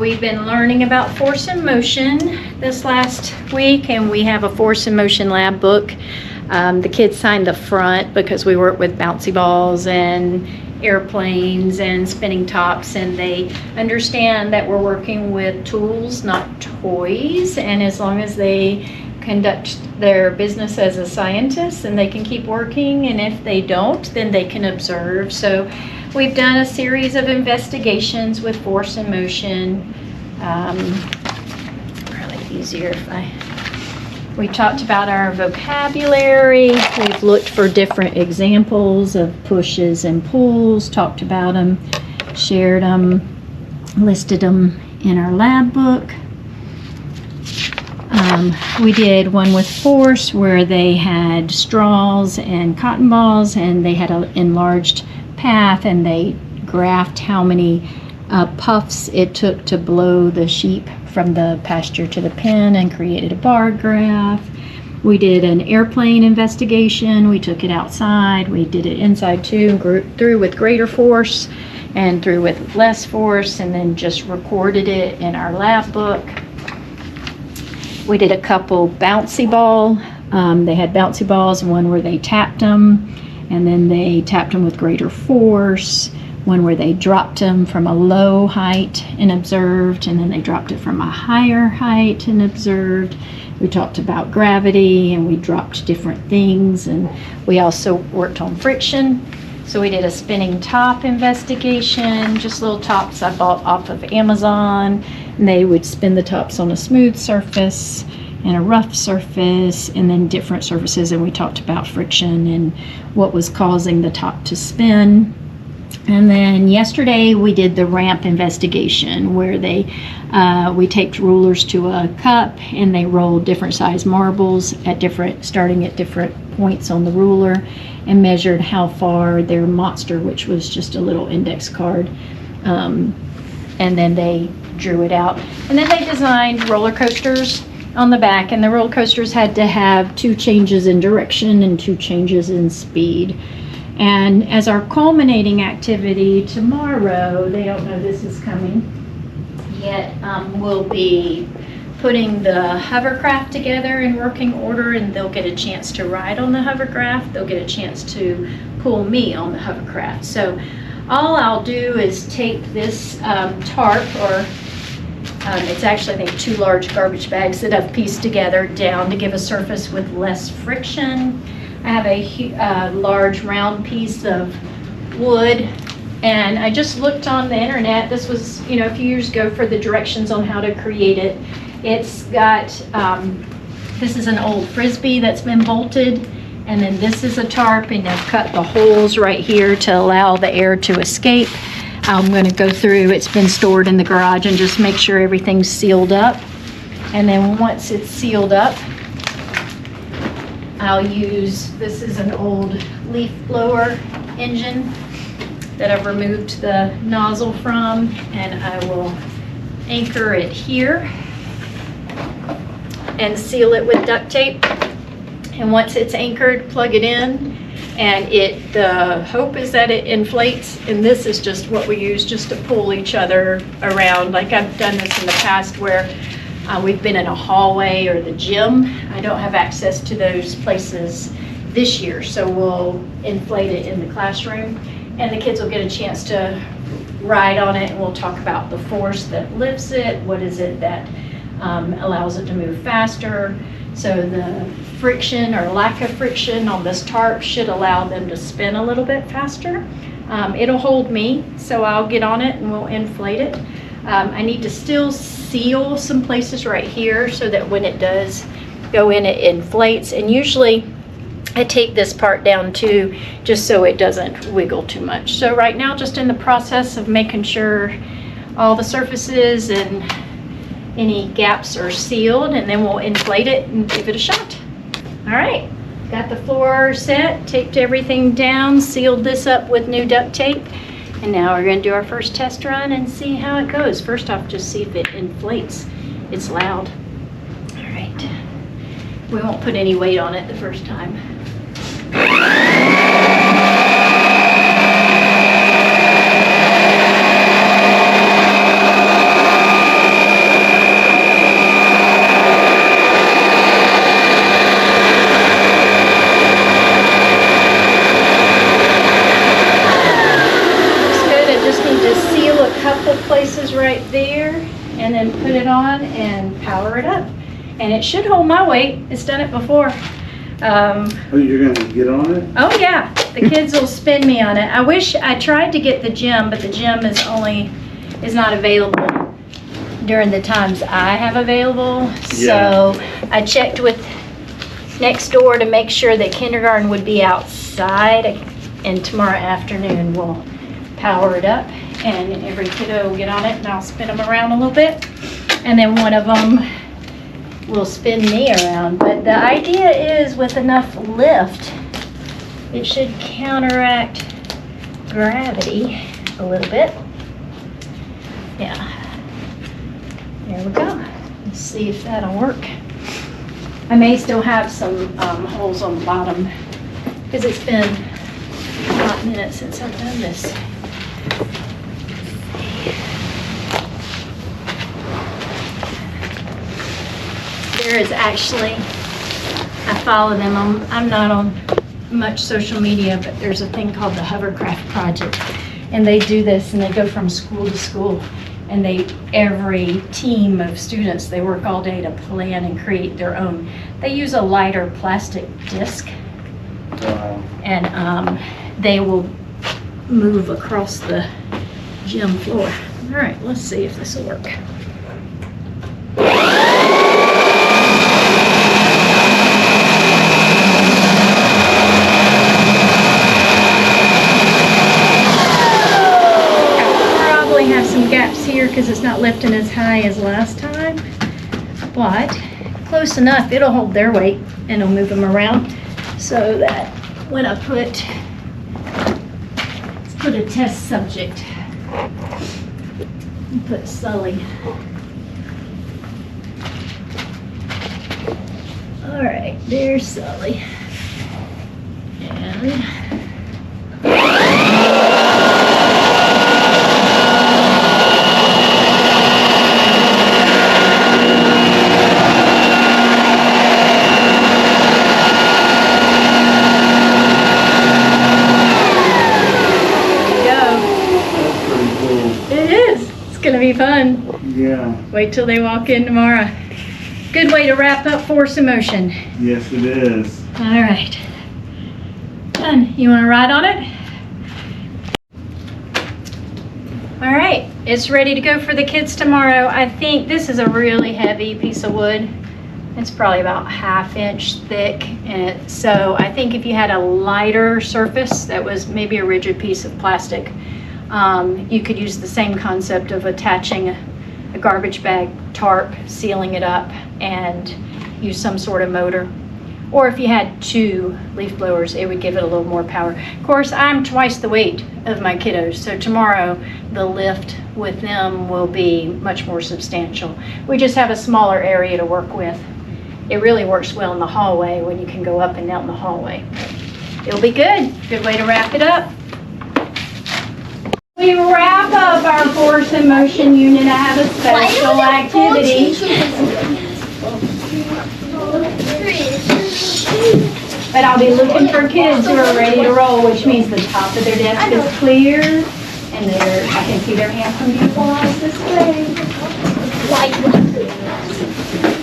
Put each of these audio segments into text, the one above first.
we've been learning about force and motion this last week, and we have a force and motion lab book. The kids signed the front because we work with bouncy balls and airplanes and spinning tops, and they understand that we're working with tools, not toys, and as long as they conduct their business as a scientist, and they can keep working, and if they don't, then they can observe. So we've done a series of investigations with force and motion. Probably easier if we talked about our vocabulary. We've looked for different examples of pushes and pulls, talked about them, shared them, listed them in our lab book. We did one with force where they had straws and cotton balls, and they had an enlarged path, and they graphed how many puffs it took to blow the sheep from the pasture to the pen, and created a bar graph. We did an airplane investigation. We took it outside. We did it inside too, through with greater force and through with less force, and then just recorded it in our lab book. We did a couple bouncy ball. They had bouncy balls, one where they tapped them, and then they tapped them with greater force. One where they dropped them from a low height and observed, and then they dropped it from a higher height and observed. We talked about gravity, and we dropped different things, and we also worked on friction. So we did a spinning top investigation, just little tops I bought off of Amazon, and they would spin the tops on a smooth surface and a rough surface, and then different surfaces, and we talked about friction and what was causing the top to spin. And then yesterday we did the ramp investigation, where we taped rulers to a cup, and they rolled different size marbles starting at different points on the ruler, and measured how far their monster, which was just a little index card, and then they drew it out. And then they designed roller coasters on the back, and the roller coasters had to have 2 changes in direction and 2 changes in speed. And as our culminating activity tomorrow, they don't know this is coming yet, we'll be putting the hovercraft together in working order, and they'll get a chance to ride on the hovercraft. They'll get a chance to pull me on the hovercraft. So all I'll do is take this tarp, or it's actually, I think, 2 large garbage bags that I've pieced together down to give a surface with less friction. I have a large round piece of wood, and I just looked on the internet. This was, a few years ago, for the directions on how to create it. It's got, this is an old Frisbee that's been bolted, and then this is a tarp, and I've cut the holes right here to allow the air to escape. I'm going to go through, it's been stored in the garage, and just make sure everything's sealed up. And then once it's sealed up, I'll use, this is an old leaf blower engine that I've removed the nozzle from, and I will anchor it here and seal it with duct tape. And once it's anchored, plug it in, and the hope is that it inflates. And this is just what we use just to pull each other around. Like I've done this in the past where we've been in a hallway or the gym. I don't have access to those places this year, so we'll inflate it in the classroom, and the kids will get a chance to ride on it, and we'll talk about the force that lifts it, what is it that allows it to move faster. So the friction or lack of friction on this tarp should allow them to spin a little bit faster. It'll hold me, so I'll get on it and we'll inflate it. I need to still seal some places right here so that when it does go in, it inflates. And usually I tape this part down too, just so it doesn't wiggle too much. So right now, just in the process of making sure all the surfaces and any gaps are sealed, and then we'll inflate it and give it a shot. All right, got the floor set, taped everything down, sealed this up with new duct tape. And now we're going to do our first test run and see how it goes. First off, just see if it inflates. It's loud. All right. We won't put any weight on it the first time. there and then put it on and power it up. And it should hold my weight. It's done it before. Oh, you're gonna get on it? Oh yeah, the kids will spin me on it. I wish I tried to get the gym, but the gym is not available during the times I have available. So I checked with next door to make sure that kindergarten would be outside, and tomorrow afternoon we'll power it up and every kiddo will get on it and I'll spin them around a little bit, and then one of them will spin me around. But the idea is with enough lift it should counteract gravity a little bit. Yeah, there we go. Let's see if that'll work. I may still have some holes on the bottom because it's been a hot minute since I've done this. There is actually, I follow them. I'm not on much social media, but there's a thing called the Hovercraft Project, and they do this and they go from school to school, and every team of students, they work all day to plan and create their own. They use a lighter plastic disc. Wow. And they will move across the gym floor. All right, let's see if this will work. Have some gaps here because it's not lifting as high as last time, but close enough. It'll hold their weight and it'll move them around so that when I let's put a test subject, put Sully. All right, there's Sully. And gonna be fun. Yeah. Wait till they walk in tomorrow. Good way to wrap up force and motion. Yes, it is. All right. Done. You want to ride on it? All right. It's ready to go for the kids tomorrow. I think this is a really heavy piece of wood. It's probably about 1/2 inch thick. And so I think if you had a lighter surface that was maybe a rigid piece of plastic, you could use the same concept of attaching a garbage bag tarp, sealing it up, and use some sort of motor. Or if you had 2 leaf blowers, it would give it a little more power. Of course, I'm twice the weight of my kiddos, so tomorrow the lift with them will be much more substantial. We just have a smaller area to work with. It really works well in the hallway when you can go up and down the hallway. It'll be good. Good way to wrap it up. We wrap up our force and motion unit. I have a special activity. But I'll be looking for kids who are ready to roll, which means the top of their desk is clear and I can see their handsome, beautiful eyes display.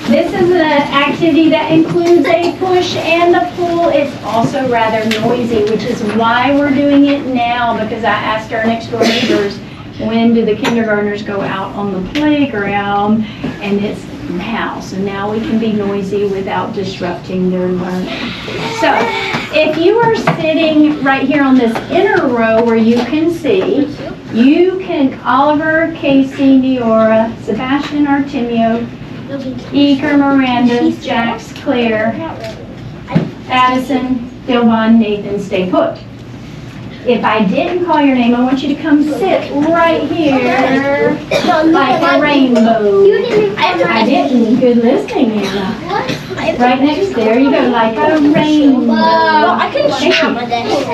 This is an activity that includes a push and a pull. It's also rather noisy, which is why we're doing it now, because I asked our next door neighbors, when do the kindergartners go out on the playground? And it's now. So now we can be noisy without disrupting their learning. So if you are sitting right here on this inner row where you can see, you can, Oliver, Casey, Neora, Sebastian, Artemio, Eager, Miranda, Jax, Claire, Addison, Dilbon, Nathan, stay put. If I didn't call your name, I want you to come sit right here like a rainbow. I didn't. Good listening, Anna. Right next, there you go, like a rainbow. I couldn't show my desk.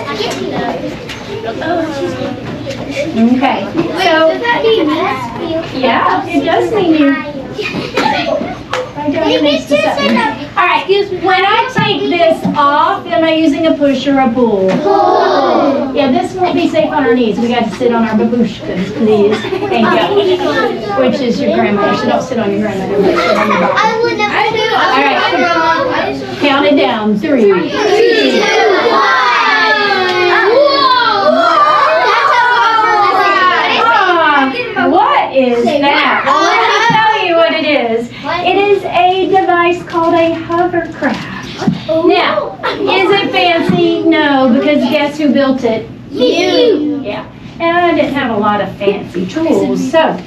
Okay, so, yeah, it does mean you. Right down here next to something. All right, when I take this off, am I using a push or a pull? Pull. Yeah, this won't be safe on our knees. We got to sit on our babushkas, please. Thank you. Which is your grandmother, so don't sit on your grandmother, but sit on your I Bible. would never do it. All right, count it down. 3, 2, 1. What is that? Well, let me tell you what it is. It is a device called a hovercraft. Now, is it fancy? No, because guess who built it? You. Yeah. And I didn't have a lot of fancy tools. So,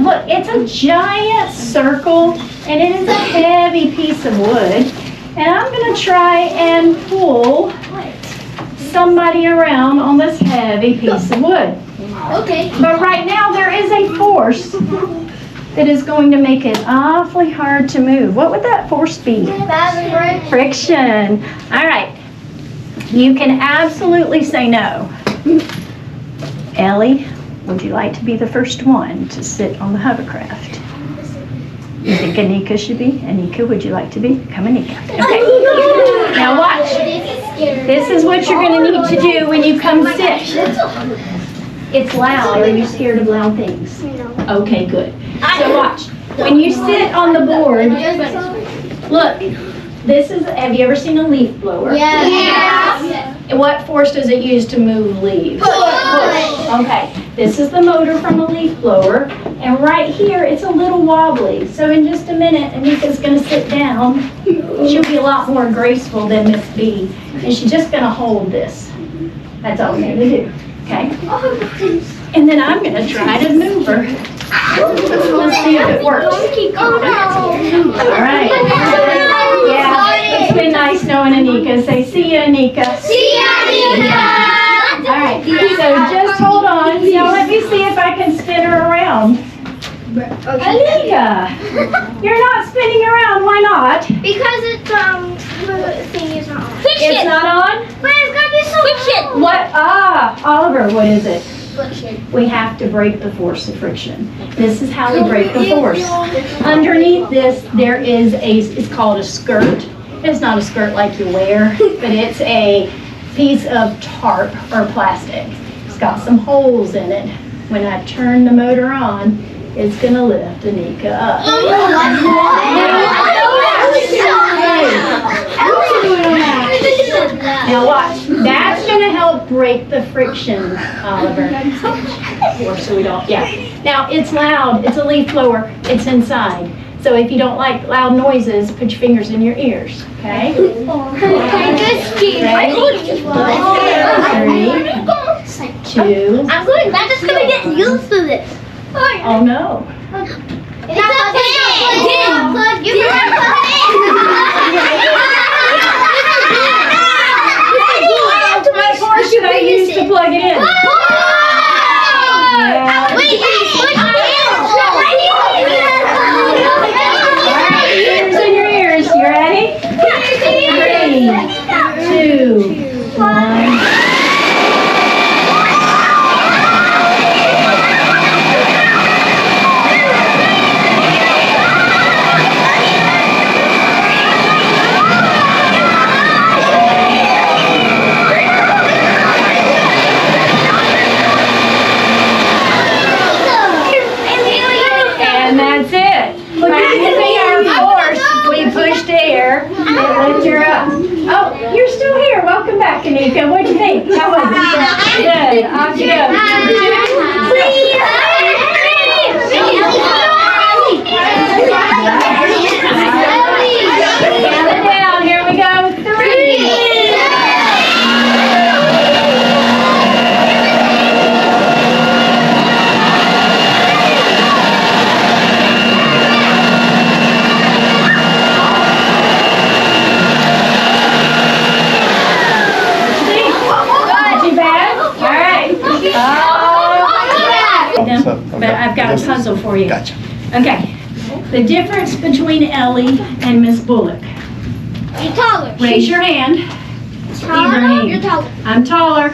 look, it's a giant circle, and it is a heavy piece of wood. And I'm going to try and pull somebody around on this heavy piece of wood. Okay. But right now there is a force that is going to make it awfully hard to move. What would that force be? Friction. All right. You can absolutely say no. Ellie, would you like to be the first one to sit on the hovercraft? You think Anika should be? Anika, would you like to be? Come, Anika. Okay. Now watch. This is what you're going to need to do when you come sit. It's loud. Are you scared of loud things? No. Okay, good. So watch. When you sit on the board, look, this is, have you ever seen a leaf blower? Yes. What force does it use to move leaves? Push. Okay, this is the motor from a leaf blower, and right here it's a little wobbly. So in just a minute, Anika's going to sit down. She'll be a lot more graceful than Miss B, and she's just going to hold this. That's all we're going to do, okay? And then I'm going to try to move her. Let's see if it works. Oh no. All right. Yeah, it's been nice knowing Anika. Say, see ya, Anika. See ya, Anika. All right, so just hold on. Now let me see if I can spin her around. Anika, you're not spinning around. Why not? Because the thing is not on. It's not on? But it's gotta be so friction. What? Oliver, what is it? Friction. We have to break the force of friction. This is how we break the force. Underneath this, there is it's called a skirt. It's not a skirt like you wear, but it's a piece of tarp or plastic. It's got some holes in it. When I turn the motor on, it's gonna lift Anika up. Now watch, that's gonna help break the friction, Oliver. Or so we don't, yeah. Now it's loud, it's a leaf blower, it's inside. So if you don't like loud noises, put your fingers in your ears, okay? Ready? 3, 2. I'm just gonna get used to this. Oh no. It's not plugged in. You can plug it in. What force should I use to plug it in? Yeah. Wait, Ears in your ears. You ready? 3, 2, 1. And that's it. By using our force, we pushed air and lift her up. Oh, you're still here. Welcome back, Anika. What'd you think? How was it? Good. Off you go. 2, 3. Count it down. Here we go. 3. But I've got a puzzle for you. Gotcha. Okay. The difference between Ellie and Miss Bullock. You're taller. Raise your hand. You're taller. I'm taller.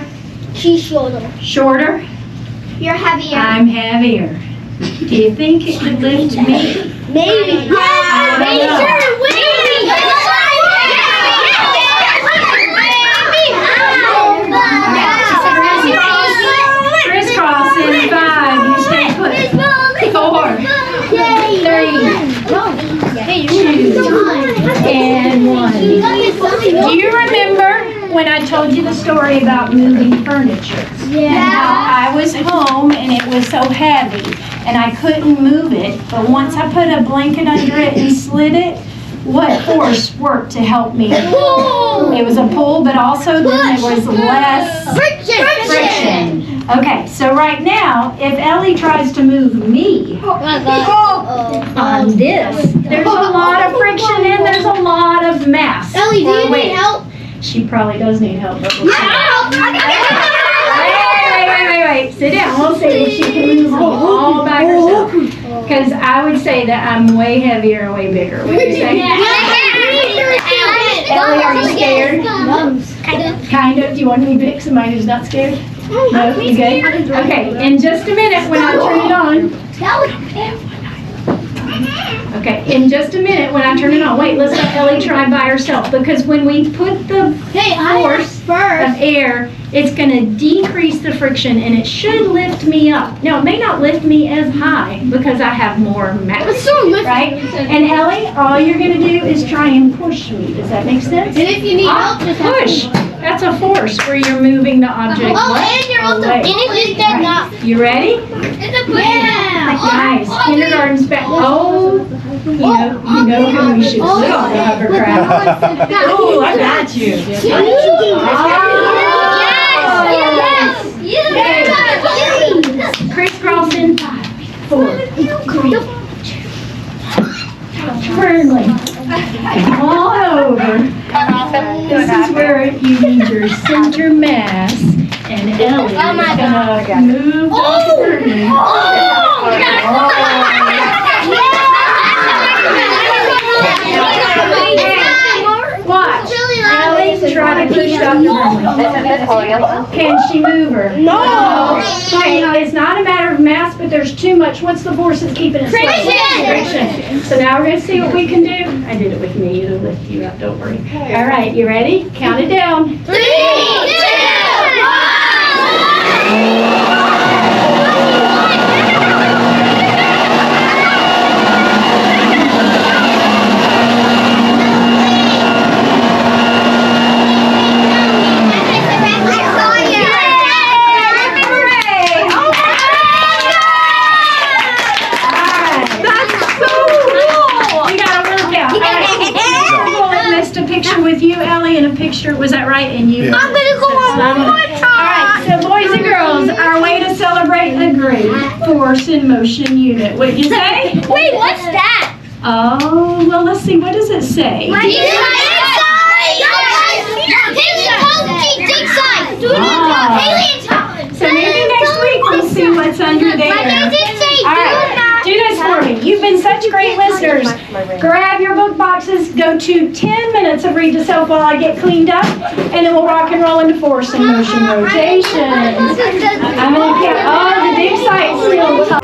She's shorter. Shorter. You're heavier. I'm heavier. Do you think it could lift me? Maybe. I don't know. Crisscross in 5. You stay put. 4, 3, 2, and 1. Do you remember when I told you the story about moving furniture? And how I was home and it was so heavy and I couldn't move it, but once I put a blanket under it and slid it, what force worked to help me? It was a pull, but also then there was less friction. Okay, so right now, if Ellie tries to move me on this, there's a lot of friction and there's a lot of mass. Ellie, do you need help? She probably does need help. But we'll see. Wait. Sit down. We'll see if she can move me all by herself. Because I would say that I'm way heavier and way bigger. What do you say? Ellie, are you scared? Kind of. Do you want me to pick somebody who's not scared? No? You good? Okay, in just a minute when I turn it on. Okay, in just a minute when I turn it on. Wait, let's let Ellie try by herself. Because when we put the force of air, it's going to decrease the friction and it should lift me up. Now, it may not lift me as high because I have more mass, right? And Ellie, all you're going to do is try and push me. Does that make sense? And if you need help, just push. That's a force where you're moving the object. And you're also right. You ready? Yeah. Nice. Kindergarten's back. Oh, you know who we should put on the hovercraft. Oh, I got you. Yes. Crisscross in 5, 4, 3, 2. Firmly. All over. This is where you need your center mass. And Ellie is going to move firmly. Watch. Ellie, try to push Dr. Burnley. Can she move her? No. Okay, it's not a matter of mass, but there's too much. What's the force that's keeping it slow? Friction. So now we're going to see what we can do. I did it with me. It'll lift you up. Don't worry. All right, you ready? Count it down. 3, 2, 1. With you, Ellie, and a picture, was that right? And you? I'm gonna go on one more time. All right, so boys and girls, our way to celebrate a great force in motion unit. What'd you say? Wait, what's that? Oh, well, let's see. What does it say? So maybe next week we'll see what's under there. All right, do this for me. You've been such great listeners. Grab your book boxes, go to 10 minutes of Read to Self while I get cleaned up, and then we'll rock and roll into force and motion rotations. I'm going to count. Oh, the big sight's still